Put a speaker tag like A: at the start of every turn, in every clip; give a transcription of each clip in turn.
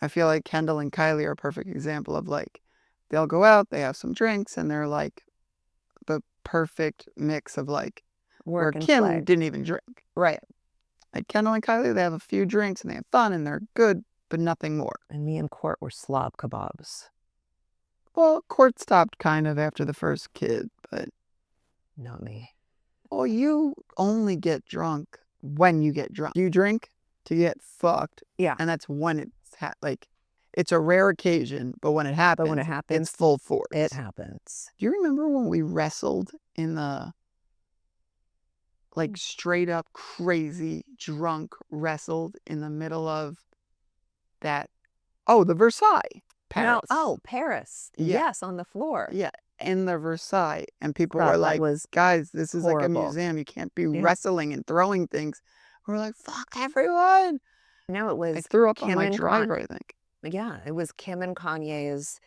A: I feel like Kendall and Kylie are a perfect example of like, they'll go out, they have some drinks, and they're like the perfect mix of like, where
B: Work and
A: Kim
B: play.
A: didn't even drink.
B: Right.
A: Like Kendall and Kylie, they have a few drinks and they have fun and they're good, but nothing more.
B: And me and Court were slob kebabs.
A: Well, Court stopped kind of after the first kid, but
B: Not me.
A: well, you only get drunk when you get drunk. You drink to get fucked.
B: Yeah.
A: And that's when it's like, it's a rare occasion, but when it happens, it's full force.
B: It happens.
A: Do you remember when we wrestled in the, like, straight up crazy drunk wrestled in the middle of that? Oh, the Versailles. Paris.
B: No, Paris.
A: Yeah.
B: Yes, on the floor.
A: Yeah, in the Versailles. And people were like, guys, this is
B: horrible.
A: like a museum. You can't be wrestling and throwing things. We're like, fuck everyone.
B: No, it was
A: I threw up on my driver, I think.
B: Yeah, it was Kim and Kanye's,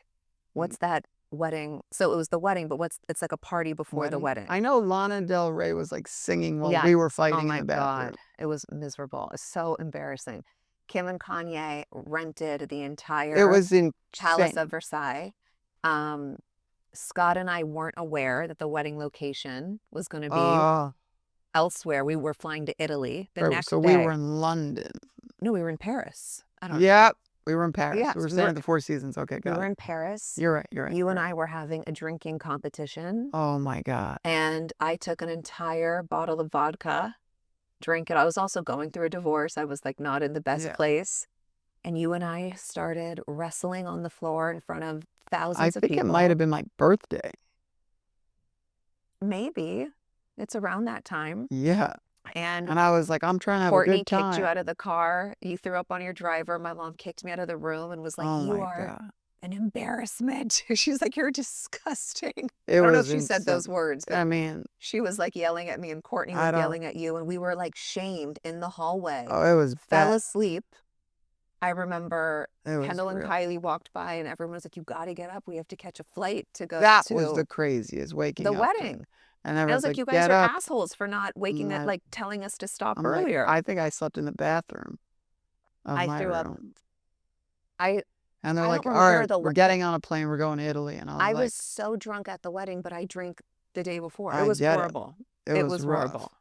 B: what's that wedding? So it was the wedding, but it's like a party before the wedding.
A: I know Lana Del Rey was like singing while we were fighting in the bathroom.
B: God. It was miserable. It's so embarrassing. Kim and Kanye rented the entire Palace of Versailles. Scott and I weren't aware that the wedding location was going to be elsewhere. We were flying to Italy the next day.
A: So we were in London.
B: No, we were in Paris.
A: Yeah, we were in Paris.
B: Yeah,
A: we were staying at the Four Seasons. Okay,
B: we were in Paris.
A: You're right.
B: You and I were having a drinking competition.
A: Oh my God.
B: And I took an entire bottle of vodka, drank it. I was also going through a divorce. I was like not in the best place. And you and I started wrestling on the floor in front of thousands of people.
A: I think it might have been my birthday.
B: Maybe. It's around that time.
A: Yeah.
B: And
A: I was like, I'm trying to have a good time.
B: Courtney kicked you out of the car. You threw up on your driver. My mom kicked me out of the room and was like, you are an embarrassment. She's like, you're disgusting. I don't know if she said those words.
A: I mean,
B: she was like yelling at me and Courtney was yelling at you. And we were like shamed in the hallway.
A: Oh, it was bad.
B: Fell asleep. I remember Kendall and Kylie walked by and everyone was like, you got to get up. We have to catch a flight to go to
A: That was the craziest, waking up.
B: The wedding.
A: And
B: I was like, you guys are assholes for not waking up, like telling us to stop earlier.
A: Like, I think I slept in the bathroom of my
B: threw
A: room.
B: up.
A: And they're like, all right, we're getting on a plane. We're going to Italy. And I was
B: so drunk at the wedding, but I drank the day before.
A: It
B: was horrible. It was
A: rough.
B: horrible.